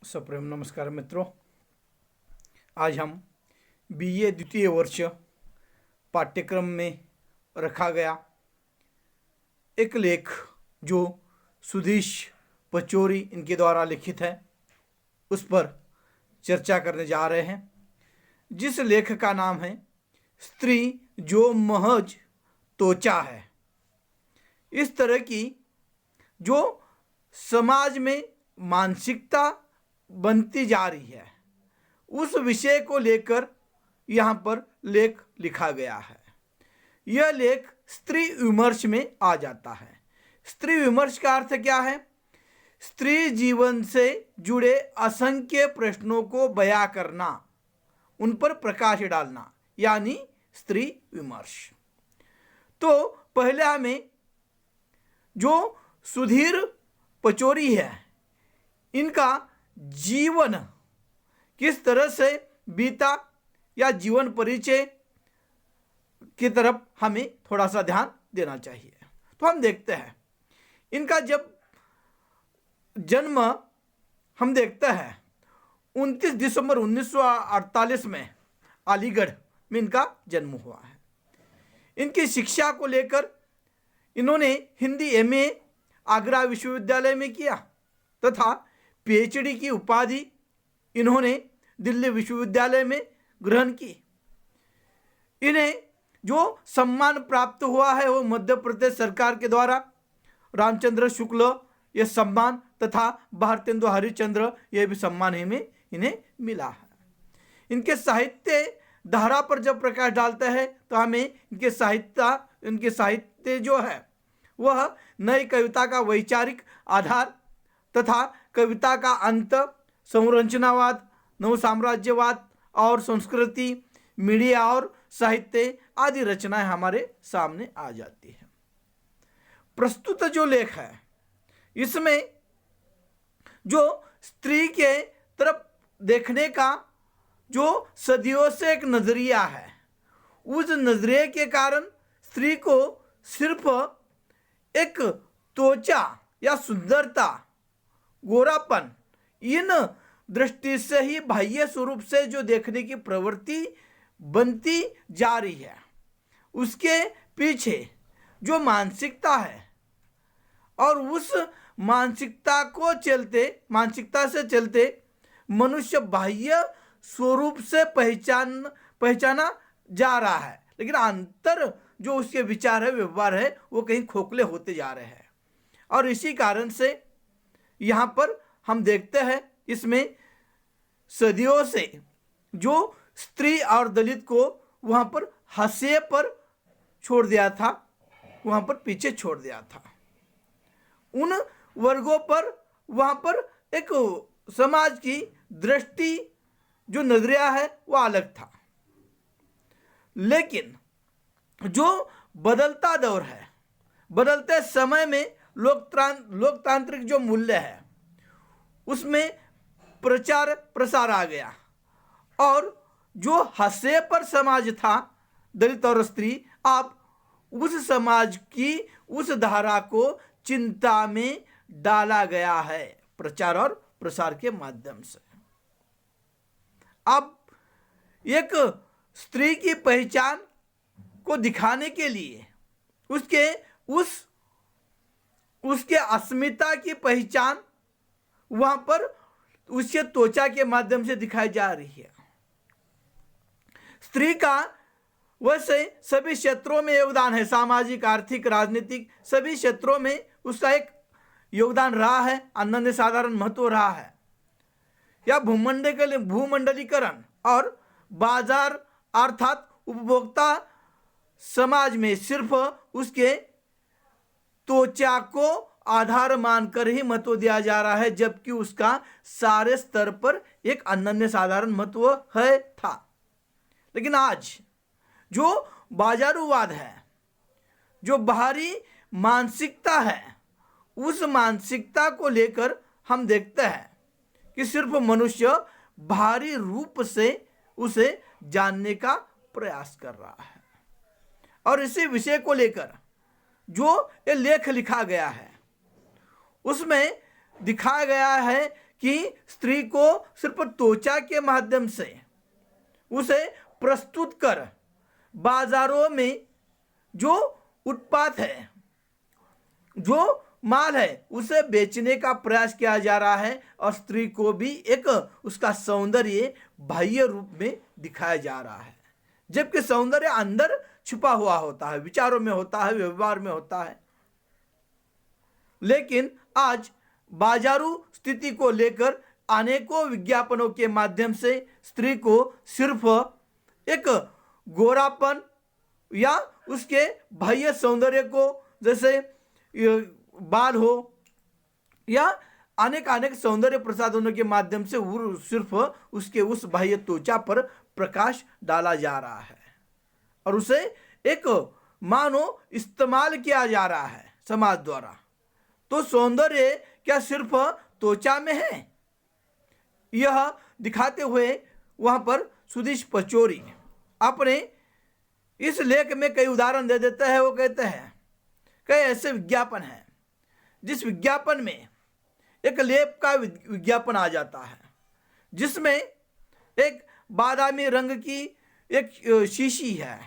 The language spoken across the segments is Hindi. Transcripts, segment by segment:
सप्रेम नमस्कार मित्रों। आज हम बीए द्वितीय वर्ष पाठ्यक्रम में रखा गया एक लेख जो सुधीश पचौरी इनके द्वारा लिखित है उस पर चर्चा करने जा रहे हैं, जिस लेख का नाम है स्त्री जो महज त्वचा है। इस तरह की जो समाज में मानसिकता बनती जा रही है उस विषय को लेकर यहाँ पर लेख लिखा गया है। यह लेख स्त्री विमर्श में आ जाता है। स्त्री विमर्श का अर्थ क्या है? स्त्री जीवन से जुड़े असंख्य प्रश्नों को बयां करना, उन पर प्रकाश डालना, यानी स्त्री विमर्श। तो पहले हमें जो सुधीर पचौरी है इनका जीवन किस तरह से बीता या जीवन परिचय की तरफ हमें थोड़ा सा ध्यान देना चाहिए। तो हम देखते हैं इनका जब जन्म हम देखते हैं 29 दिसंबर 1948 में अलीगढ़ में इनका जन्म हुआ है। इनकी शिक्षा को लेकर इन्होंने हिंदी एमए आगरा विश्वविद्यालय में किया तथा पीएचडी की उपाधि इन्होंने दिल्ली विश्वविद्यालय में ग्रहण की। इन्हें जो सम्मान प्राप्त हुआ है वो मध्य प्रदेश सरकार के द्वारा रामचंद्र शुक्ल ये सम्मान तथा भारतेंदु हरिश्चंद्र ये भी सम्मान इन्हें मिला है। इनके साहित्य धारा पर जब प्रकाश डालते हैं तो हमें इनके साहित्य जो है वह नई कविता का वैचारिक आधार तथा कविता का अंत, संरचनावाद, नवसाम्राज्यवाद और संस्कृति, मीडिया और साहित्य आदि रचनाएं हमारे सामने आ जाती है। प्रस्तुत जो लेख है इसमें जो स्त्री के तरफ देखने का जो सदियों से एक नजरिया है, उस नजरिए के कारण स्त्री को सिर्फ एक त्वचा या सुंदरता, गोरापन, इन दृष्टि से ही बाह्य स्वरूप से जो देखने की प्रवृत्ति बनती जा रही है, उसके पीछे जो मानसिकता है और उस मानसिकता से चलते मनुष्य बाह्य स्वरूप से पहचाना जा रहा है, लेकिन अंतर जो उसके विचार है, व्यवहार है, वो कहीं खोखले होते जा रहे हैं। और इसी कारण से यहाँ पर हम देखते हैं इसमें सदियों से जो स्त्री और दलित को वहाँ पर हाशिए पर छोड़ दिया था, वहाँ पर पीछे छोड़ दिया था। उन वर्गों पर वहाँ पर एक समाज की दृष्टि जो नजरिया है वो अलग था। लेकिन जो बदलता दौर है, बदलते समय में लोकतांत्रिक जो मूल्य है उसमें प्रचार प्रसार आ गया और जो हाशिए पर समाज था दलित और स्त्री, आप उस समाज की उस धारा को चिंता में डाला गया है प्रचार और प्रसार के माध्यम से। अब एक स्त्री की पहचान को दिखाने के लिए उसके अस्मिता की पहचान वहां पर उसके त्वचा के माध्यम से दिखाई जा रही है। स्त्री का वैसे सभी क्षेत्रों में योगदान है, सामाजिक, आर्थिक, राजनीतिक सभी क्षेत्रों में उसका एक योगदान रहा है, अनन्य साधारण महत्व रहा है। या भूमंडलीकरण और बाजार अर्थात उपभोक्ता समाज में सिर्फ उसके त्वचा को आधार मानकर ही महत्व दिया जा रहा है, जबकि उसका सारे स्तर पर एक अनन्य साधारण महत्व है था। लेकिन आज जो बाजारूवाद है, जो बाहरी मानसिकता है, उस मानसिकता को लेकर हम देखते हैं कि सिर्फ मनुष्य बाहरी रूप से उसे जानने का प्रयास कर रहा है। और इसी विषय को लेकर जो ये लेख लिखा गया है उसमें दिखाया गया है कि स्त्री को सिर्फ त्वचा के माध्यम से उसे प्रस्तुत कर बाजारों में जो उत्पाद है, जो माल है, उसे बेचने का प्रयास किया जा रहा है और स्त्री को भी एक उसका सौंदर्य बाह्य रूप में दिखाया जा रहा है, जबकि सौंदर्य अंदर छुपा हुआ होता है, विचारों में होता है, व्यवहार में होता है। लेकिन आज बाजारू स्थिति को लेकर अनेकों विज्ञापनों के माध्यम से स्त्री को सिर्फ एक गोरापन या उसके बाह्य सौंदर्य को, जैसे बाल हो या अनेक सौंदर्य प्रसाधनों के माध्यम से सिर्फ उसके उस बाह्य त्वचा पर प्रकाश डाला जा रहा है और उसे एक मानो इस्तेमाल किया जा रहा है समाज द्वारा। तो सौंदर्य क्या सिर्फ त्वचा में है? यह दिखाते हुए वहां पर सुधीश पचौरी अपने इस लेख में कई उदाहरण दे देते हैं। वो कहते हैं कई ऐसे विज्ञापन हैं जिस विज्ञापन में एक लेप का विज्ञापन आ जाता है, जिसमें एक बादामी रंग की एक शीशी है,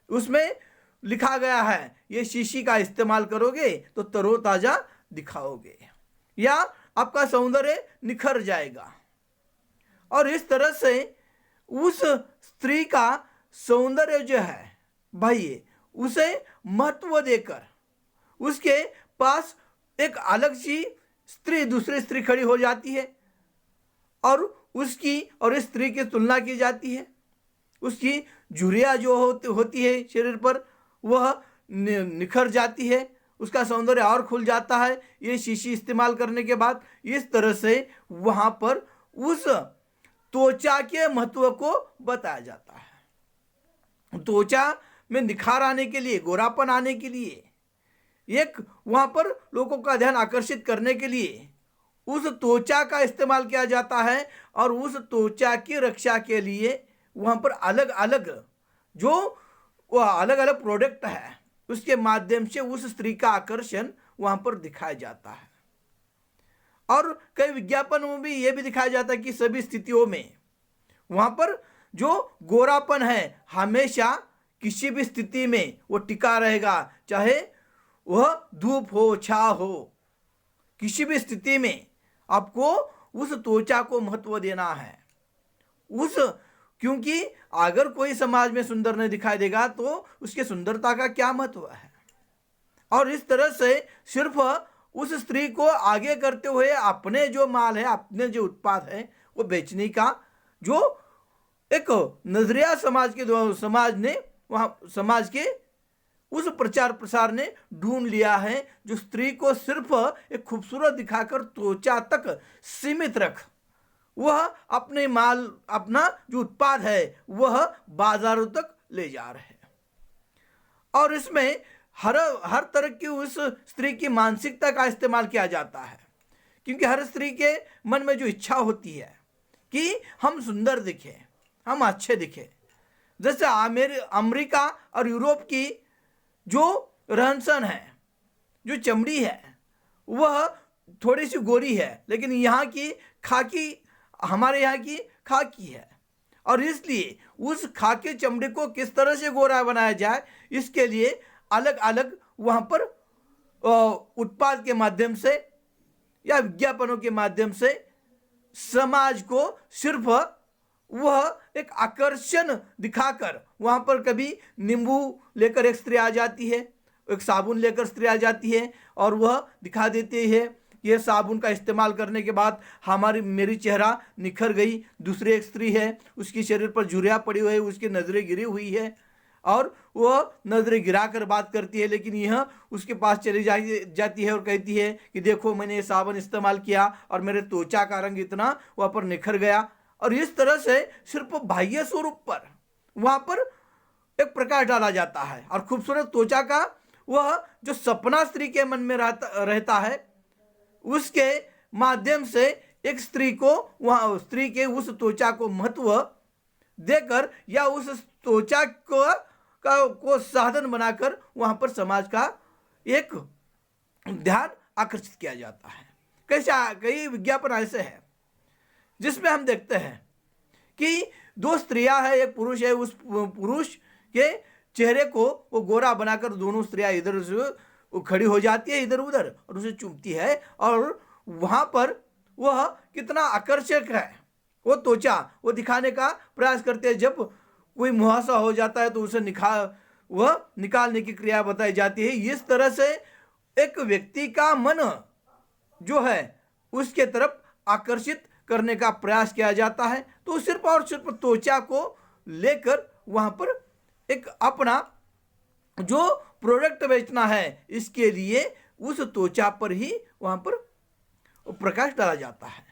उसमें लिखा गया है ये शीशी का इस्तेमाल करोगे तो तरोताजा दिखाओगे या आपका सौंदर्य निखर जाएगा। और इस तरह से उस स्त्री का सौंदर्य जो है भाई, उसे महत्व देकर उसके पास एक अलग सी स्त्री, दूसरी स्त्री खड़ी हो जाती है और उसकी और इस स्त्री की तुलना की जाती है। उसकी झुर्रियाँ जो होती है शरीर पर, वह निखर जाती है, उसका सौंदर्य और खुल जाता है ये शीशी इस्तेमाल करने के बाद। इस तरह से वहाँ पर उस त्वचा के महत्व को बताया जाता है। त्वचा में निखार आने के लिए, गोरापन आने के लिए, एक वहां पर लोगों का ध्यान आकर्षित करने के लिए उस त्वचा का इस्तेमाल किया जाता है और उस त्वचा की रक्षा के लिए वहां पर अलग अलग जो अलग अलग प्रोडक्ट है उसके माध्यम से उस स्त्री का आकर्षण वहां पर दिखाया जाता है। और कई विज्ञापनों में भी यह भी दिखाया जाता है कि सभी स्थितियों में वहां पर जो गोरापन है हमेशा किसी भी स्थिति में वो टिका रहेगा, चाहे वह धूप हो, छांव हो, किसी भी स्थिति में आपको उस त्वचा को महत्व देना है। क्योंकि अगर कोई समाज में सुंदर नहीं दिखाई देगा तो उसके सुंदरता का क्या महत्व है। और इस तरह से सिर्फ उस स्त्री को आगे करते हुए अपने जो माल है, अपने जो उत्पाद है वो बेचने का जो एक नजरिया समाज के उस प्रचार प्रसार ने ढूंढ लिया है, जो स्त्री को सिर्फ एक खूबसूरत दिखाकर त्वचा तक सीमित रख वह अपने माल, अपना जो उत्पाद है वह बाजारों तक ले जा रहे हैं। और इसमें हर तरह की उस स्त्री की मानसिकता का इस्तेमाल किया जाता है, क्योंकि हर स्त्री के मन में जो इच्छा होती है कि हम सुंदर दिखे, हम अच्छे दिखे। जैसे अमेरिका और यूरोप की जो रहन सहन है, जो चमड़ी है वह थोड़ी सी गोरी है, लेकिन यहाँ की खाकी, हमारे यहाँ की खाकी है। और इसलिए उस खाकी चमड़ी को किस तरह से गोरा बनाया जाए, इसके लिए अलग अलग वहाँ पर उत्पाद के माध्यम से या विज्ञापनों के माध्यम से समाज को सिर्फ वह एक आकर्षण दिखाकर, वहाँ पर कभी नींबू लेकर एक स्त्री आ जाती है, एक साबुन लेकर स्त्री आ जाती है और वह दिखा देती है यह साबुन का इस्तेमाल करने के बाद मेरी चेहरा निखर गई। दूसरी एक स्त्री है, उसकी शरीर पर झुर्रियाँ पड़ी हुई है, उसकी नज़रें गिरी हुई है और वह नज़रें गिरा कर बात करती है, लेकिन यह उसके पास चली जाती है और कहती है कि देखो मैंने ये साबुन इस्तेमाल किया और मेरे त्वचा का रंग इतना वहाँ पर निखर गया। और इस तरह से सिर्फ बाह्य स्वरूप पर वहाँ पर एक प्रकाश डाला जाता है और खूबसूरत त्वचा का वह जो सपना स्त्री के मन में रहता है उसके माध्यम से एक स्त्री को, वहाँ स्त्री के उस त्वचा को महत्व देकर या उस त्वचा को साधन बनाकर वहाँ पर समाज का एक ध्यान आकर्षित किया जाता है। कई विज्ञापन ऐसे हैं जिसमें हम देखते हैं कि दो स्त्रियां हैं, एक पुरुष है, उस पुरुष के चेहरे को वो गोरा बनाकर दोनों स्त्रियां इधर से खड़ी हो जाती है इधर उधर और उसे चूमती है, और वहां पर वह कितना आकर्षक है वो त्वचा वो दिखाने का प्रयास करते हैं। जब कोई मुहासा हो जाता है तो उसे निकालने की क्रिया बताई जाती है। इस तरह से एक व्यक्ति का मन जो है उसके तरफ आकर्षित करने का प्रयास किया जाता है। तो सिर्फ और सिर्फ त्वचा को लेकर वहां पर एक अपना जो प्रोडक्ट बेचना है, इसके लिए उस त्वचा पर ही वहां पर प्रकाश डाला जाता है।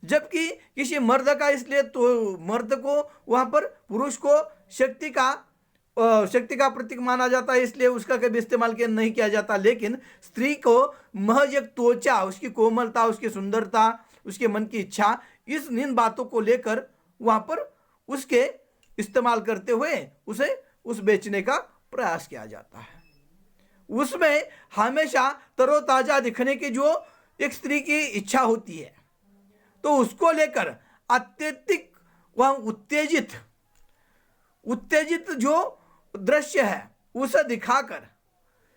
जबकि किसी मर्द का, इसलिए तो मर्द को वहां पर पुरुष को शक्ति का प्रतीक माना जाता है, इसलिए उसका कभी इस्तेमाल नहीं किया जाता। लेकिन स्त्री को महज एक त्वचा, उसकी कोमलता, उसकी सुंदरता, उसके मन की इच्छा, इन बातों को लेकर वहां पर उसके इस्तेमाल करते हुए उसे उस बेचने का प्रयास किया जाता है। उसमें हमेशा तरोताजा दिखने की जो एक स्त्री की इच्छा होती है, तो उसको लेकर अत्यधिक वह उत्तेजित जो दृश्य है उसे दिखाकर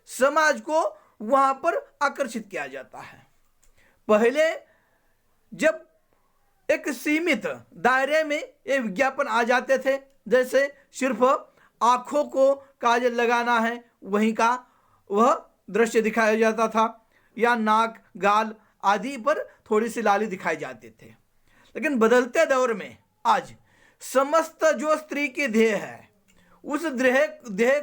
समाज को वहां पर आकर्षित किया जाता है। पहले जब एक सीमित दायरे में ये विज्ञापन आ जाते थे, जैसे सिर्फ आंखों को काजल लगाना है वहीं का वह दृश्य दिखाया जाता था, या नाक, गाल आदि पर थोड़ी सी लाली दिखाई जाते थे। लेकिन बदलते दौर में आज समस्त जो स्त्री की देह है, उस देह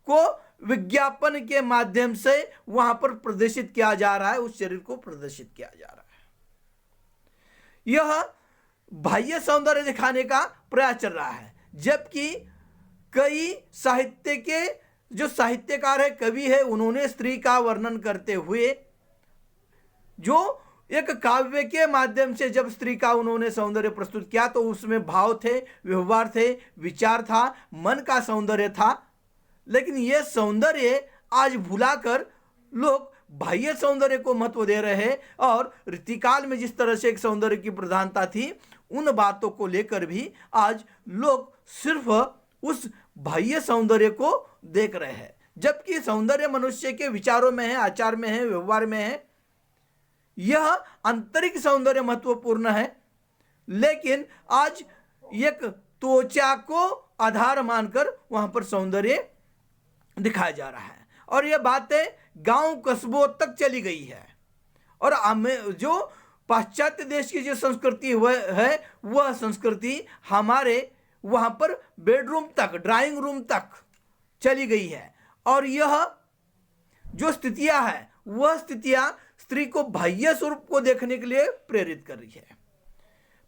को विज्ञापन के माध्यम से वहां पर प्रदर्शित किया जा रहा है, उस शरीर को प्रदर्शित किया जा रहा है। यह बाह्य सौंदर्य दिखाने का प्रयास चल रहा है। जबकि कई साहित्य के जो साहित्यकार है, कवि है, उन्होंने स्त्री का वर्णन करते हुए जो एक काव्य के माध्यम से जब स्त्री का उन्होंने सौंदर्य प्रस्तुत किया, तो उसमें भाव थे, व्यवहार थे, विचार था, मन का सौंदर्य था। लेकिन यह सौंदर्य आज भुलाकर लोग बाह्य सौंदर्य को महत्व दे रहे हैं, और रीतिकाल में जिस तरह से एक सौंदर्य की प्रधानता थी, उन बातों को लेकर भी आज लोग सिर्फ उस बाह्य सौंदर्य को देख रहे हैं। जबकि सौंदर्य मनुष्य के विचारों में है, आचार में है, व्यवहार में है। यह आंतरिक सौंदर्य महत्वपूर्ण है। लेकिन आज एक त्वचा को आधार मानकर वहां पर सौंदर्य दिखाया जा रहा है, और यह बातें गांव कस्बों तक चली गई है। और जो पाश्चात्य देश की जो संस्कृति है, वह संस्कृति हमारे वहां पर बेडरूम तक, ड्राइंग रूम तक चली गई है। और यह जो स्थितियां है, वह स्थितियां स्त्री को बाह्य स्वरूप को देखने के लिए प्रेरित कर रही है।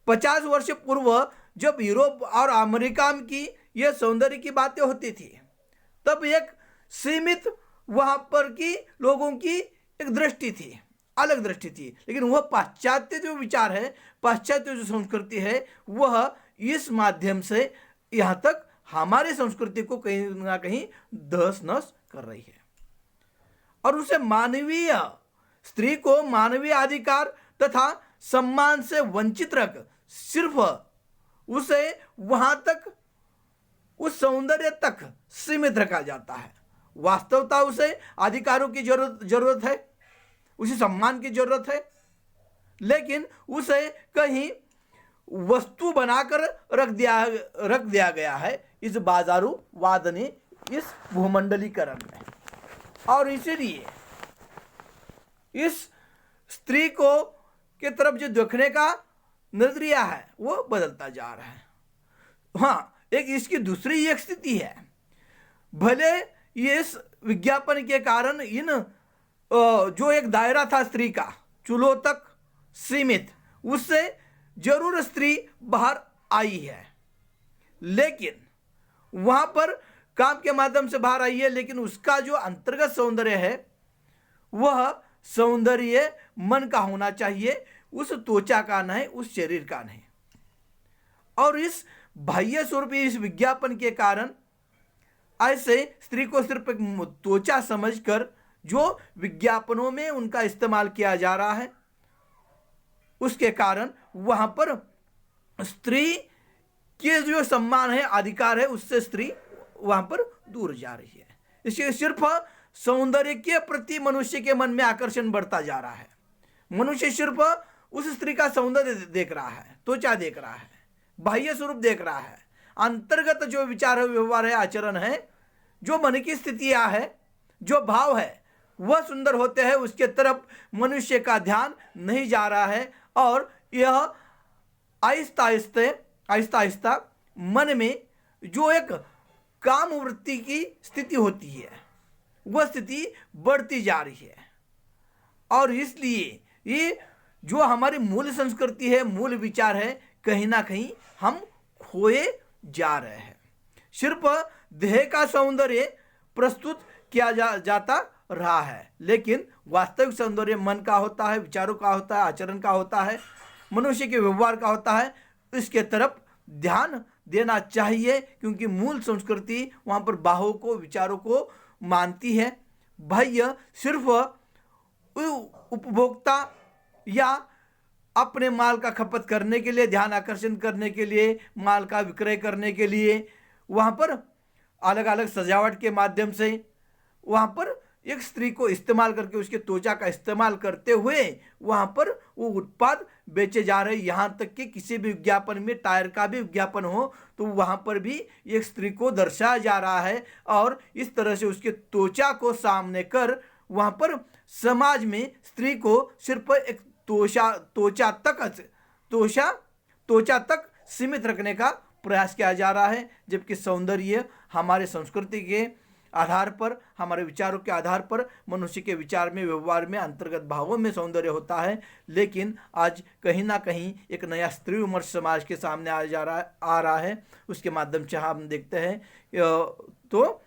50 वर्ष पूर्व जब यूरोप और अमेरिका की यह सौंदर्य की बातें होती थी, तब एक सीमित वहां पर की लोगों की एक दृष्टि थी, अलग दृष्टि थी। लेकिन वह पाश्चात्य जो विचार है, पाश्चात्य जो संस्कृति है, वह इस माध्यम से यहां तक हमारी संस्कृति को कहीं ना कहीं तहस नहस कर रही है, और उसे मानवीय स्त्री को मानवीय अधिकार तथा सम्मान से वंचित रख सिर्फ उसे वहां तक, उस सौंदर्य तक सीमित रखा जाता है। वास्तवता उसे अधिकारों की जरूरत है, उसे सम्मान की जरूरत है, लेकिन उसे कहीं वस्तु बनाकर रख दिया गया है इस बाजारूवाद ने, इस भूमंडलीकरण में। और इसीलिए इस स्त्री को के तरफ जो देखने का नजरिया है वो बदलता जा रहा है। हाँ, एक इसकी दूसरी एक स्थिति है। भले ये इस विज्ञापन के कारण इन जो एक दायरा था स्त्री का चूल्हों तक सीमित, उससे जरूर स्त्री बाहर आई है, लेकिन वहां पर काम के माध्यम से बाहर आई है। लेकिन उसका जो अंतर्गत सौंदर्य है, वह सौंदर्य मन का होना चाहिए, उस त्वचा का नहीं, उस शरीर का नहीं। और इस बाह्य स्वरूप, इस विज्ञापन के कारण ऐसे स्त्री को सिर्फ एक त्वचा समझकर जो विज्ञापनों में उनका इस्तेमाल किया जा रहा है, उसके कारण वहाँ पर स्त्री के जो सम्मान है, अधिकार है, उससे स्त्री वहाँ पर दूर जा रही है। इसलिए सिर्फ सौंदर्य के प्रति मनुष्य के मन में आकर्षण बढ़ता जा रहा है। मनुष्य सिर्फ उस स्त्री का सौंदर्य देख रहा है, त्वचा देख रहा है, बाह्य स्वरूप देख रहा है। अंतर्गत जो विचार है, व्यवहार है, आचरण है, जो मन की स्थितियां है, जो भाव है, वह सुंदर होते हैं, उसके तरफ मनुष्य का ध्यान नहीं जा रहा है। और यह आहिस्ता आहिस्ता मन में जो एक काम वृत्ति की स्थिति होती है, वह स्थिति बढ़ती जा रही है। और इसलिए ये जो हमारी मूल संस्कृति है, मूल विचार है, कहीं ना कहीं हम खोए जा रहे हैं। सिर्फ देह का सौंदर्य प्रस्तुत किया जाता रहा है, लेकिन वास्तविक सौंदर्य मन का होता है, विचारों का होता है, आचरण का होता है, मनुष्य के व्यवहार का होता है। इसके तरफ ध्यान देना चाहिए, क्योंकि मूल संस्कृति वहाँ पर बाहों को, विचारों को मानती है। बाह्य सिर्फ उपभोक्ता या अपने माल का खपत करने के लिए, ध्यान आकर्षण करने के लिए, माल का विक्रय करने के लिए, वहाँ पर अलग अलग सजावट के माध्यम से वहाँ पर एक स्त्री को इस्तेमाल करके, उसके त्वचा का इस्तेमाल करते हुए वहाँ पर वो उत्पाद बेचे जा रहे हैं। यहाँ तक कि किसी भी विज्ञापन में टायर का भी विज्ञापन हो तो वहाँ पर भी एक स्त्री को दर्शाया जा रहा है, और इस तरह से उसके त्वचा को सामने कर वहाँ पर समाज में स्त्री को सिर्फ एक त्वचा तक सीमित रखने का प्रयास किया जा रहा है। जबकि सौंदर्य हमारे संस्कृति के आधार पर, हमारे विचारों के आधार पर, मनुष्य के विचार में, व्यवहार में, अंतर्गत भावों में सौंदर्य होता है। लेकिन आज कहीं ना कहीं एक नया स्त्री विमर्श समाज के सामने आ रहा है। उसके माध्यम से हम देखते हैं तो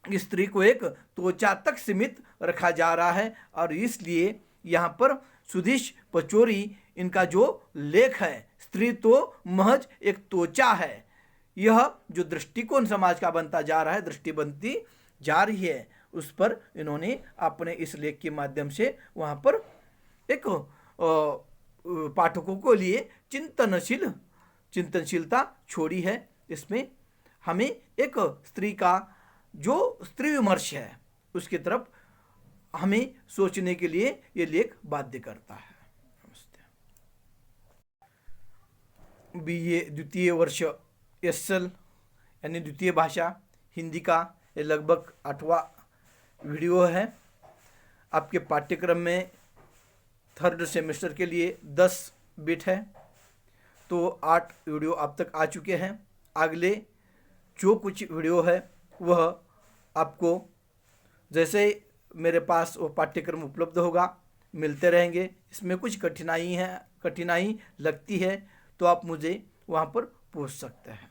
स्त्री को एक त्वचा तक सीमित रखा जा रहा है। और इसलिए यहाँ पर सुधीश पचौरी इनका जो लेख है, स्त्री तो महज एक त्वचा है, यह जो दृष्टिकोण समाज का बनता जा रहा है, दृष्टि बनती जा रही है, उस पर इन्होंने अपने इस लेख के माध्यम से वहाँ पर एक पाठकों को लिए चिंतनशीलता छोड़ी है। इसमें हमें एक स्त्री का जो स्त्री विमर्श है, उसकी तरफ हमें सोचने के लिए ये लेख बाध्य करता है। नमस्ते। BA द्वितीय वर्ष SL यानी द्वितीय भाषा हिंदी का ये लगभग 8वां वीडियो है। आपके पाठ्यक्रम में 3rd सेमेस्टर के लिए 10 बिट है, तो 8 वीडियो अब तक आ चुके हैं। अगले जो कुछ वीडियो है वह आपको जैसे मेरे पास वो पाठ्यक्रम उपलब्ध होगा मिलते रहेंगे। इसमें कुछ कठिनाई लगती है तो आप मुझे वहाँ पर पूछ सकते हैं।